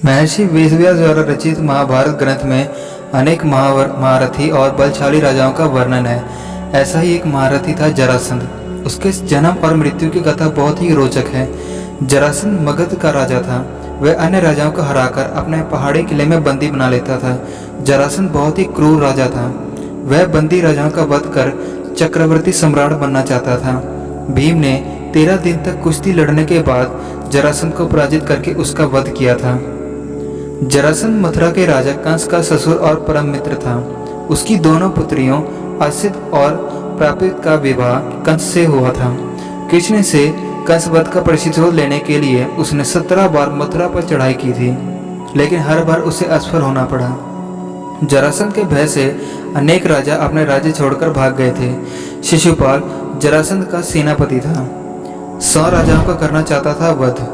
महर्षि वेदव्यास द्वारा रचित महाभारत ग्रंथ में अनेक महारथी और बलशाली राजाओं का वर्णन है। ऐसा ही एक महारथी था जरासंध। उसके जन्म और मृत्यु की कथा बहुत ही रोचक है। जरासंध मगध का राजा था। वह अन्य राजाओं को हराकर अपने पहाड़ी किले में बंदी बना लेता था। जरासंध बहुत ही क्रूर राजा था। वह बंदी राजाओं का वध कर चक्रवर्ती सम्राट बनना चाहता था। भीम ने 13 दिन तक कुश्ती लड़ने के बाद जरासंध को पराजित करके उसका वध किया था। जरासंध मथुरा के राजा कंस का ससुर और परम मित्र था। उसकी दोनों पुत्रियों असित और प्रापित का विवाह कंस से हुआ था। कृष्ण से कंस वध का प्रतिशोध लेने के लिए उसने 17 बार मथुरा पर चढ़ाई की थी, लेकिन हर बार उसे असफल होना पड़ा। जरासंध के भय से अनेक राजा अपने राज्य छोड़कर भाग गए थे। शिशुपाल जरासंध का सेनापति था। 100 राजाओं का करना चाहता था वध।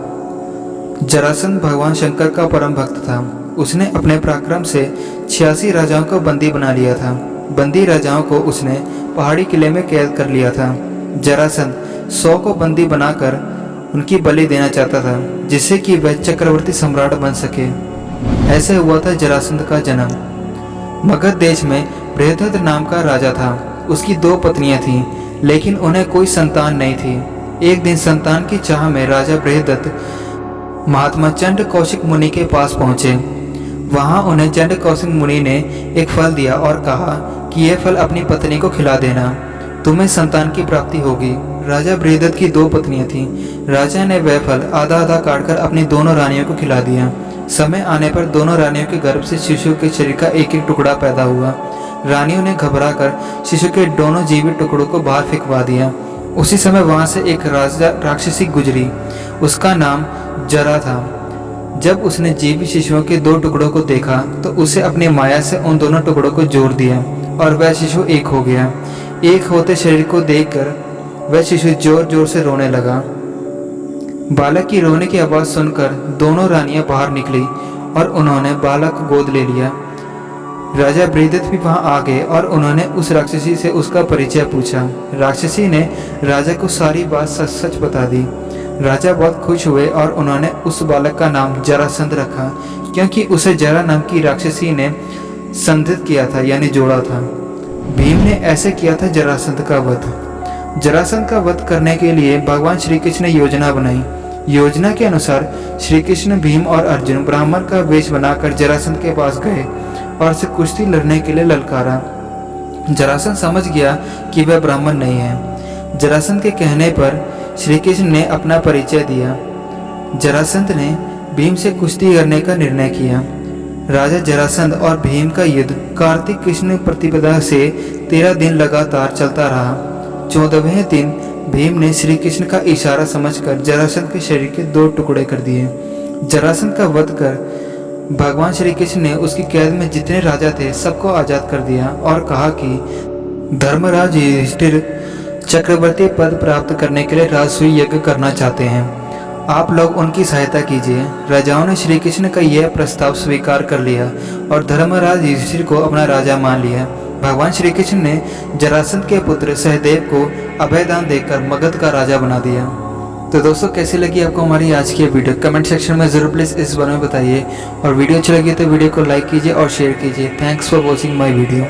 जरासंध भगवान शंकर का परम भक्त था। उसने अपने पराक्रम से 86 राजाओं को बंदी बना लिया था। बंदी राजाओं को उसने पहाड़ी किले में कैद कर लिया था। जरासंध 100 को बंदी बनाकर उनकी बलि देना चाहता था, जिससे कि वह चक्रवर्ती सम्राट बन सके। ऐसे हुआ था जरासंध का जन्म। मगध देश में बृहद्रथ नाम का राजा था। उसकी 2 पत्नियां थीं, लेकिन उन्हें कोई संतान नहीं थी। एक दिन संतान की चाह में राजा बृहद्रथ महात्मा चंड कौशिक मुनि के पास पहुंचे। वहां उन्हें चंड कौशिक मुनि ने एक फल दिया और कहा कि यह फल अपनी पत्नी को खिला देना, तुम्हें संतान की प्राप्ति होगी। राजा बृहद्रथ की 2 पत्नियां थीं। राजा ने वह फल आधा आधा काटकर अपनी दोनों रानियों को खिला दिया। समय आने पर दोनों रानियों के गर्भ से शिशु के शरीर का एक एक टुकड़ा पैदा हुआ। रानियों ने घबराकर शिशु के दोनों जीवित टुकड़ों को बाहर फेंकवा दिया। उसी समय वहां से एक राक्षसी गुजरी। उसका नाम जरा था। जब उसने जीवित शिशुओं के 2 टुकड़ों को देखा तो उसे अपनी माया से उन दोनों टुकड़ों को जोड़ दिया और वह शिशु एक हो गया। एक होते शरीर को देखकर वह शिशु जोर जोर से रोने लगा। बालक की रोने की आवाज़ सुनकर दोनों रानियां बाहर निकली और उन्होंने बालक को गोद ले लिया। राजा बृहद्रथ भी वहां आ गए और उन्होंने उस राक्षसी से उसका परिचय पूछा। राक्षसी ने राजा को सारी बात सच सच बता दी। राजा बहुत खुश हुए और उन्होंने उस बालक का नाम जरासंध रखा, क्योंकि उसे जरा नाम की राक्षसी ने संधित किया था, यानी जोड़ा था। भीम ने ऐसे किया था जरासंध का वध। जरासंध का वध करने के लिए भगवान श्री कृष्ण ने योजना बनाई। योजना के अनुसार श्री कृष्ण, भीम और अर्जुन ब्राह्मण का वेश बनाकर जरासंध के पास गए और उसे कुश्ती लड़ने के लिए ललकारा। जरासंध समझ गया कि वह ब्राह्मण नहीं है। जरासंध के कहने पर श्री कृष्ण ने अपना परिचय दिया। जरासंध ने भीम से कुश्ती करने का निर्णय किया। राजा जरासंध और भीम का युद्ध कार्तिक कृष्ण प्रतिपदा से 13 दिन लगातार चलता रहा। 14वें दिन भीम ने श्री कृष्ण का इशारा समझकर जरासंध के शरीर के 2 टुकड़े कर दिए। जरासंध का वध कर भगवान श्री कृष्ण ने उसकी कैद में जितने राजा थे सबको आजाद कर दिया और कहा कि धर्मराज युधिष्ठिर चक्रवर्ती पद प्राप्त करने के लिए राजसूय यज्ञ करना चाहते हैं। आप लोग उनकी सहायता कीजिए। राजाओं ने श्री कृष्ण का यह प्रस्ताव स्वीकार कर लिया और धर्मराज युधिष्ठिर को अपना राजा मान लिया। भगवान श्री कृष्ण ने जरासंध के पुत्र सहदेव को अभयदान देकर मगध का राजा बना दिया। तो दोस्तों, कैसी लगी आपको हमारी आज की वीडियो? कमेंट सेक्शन में ज़रूर प्लीज़ इस बारे में बताइए, और वीडियो अच्छी लगी तो वीडियो को लाइक कीजिए और शेयर कीजिए। Thanks for watching my video.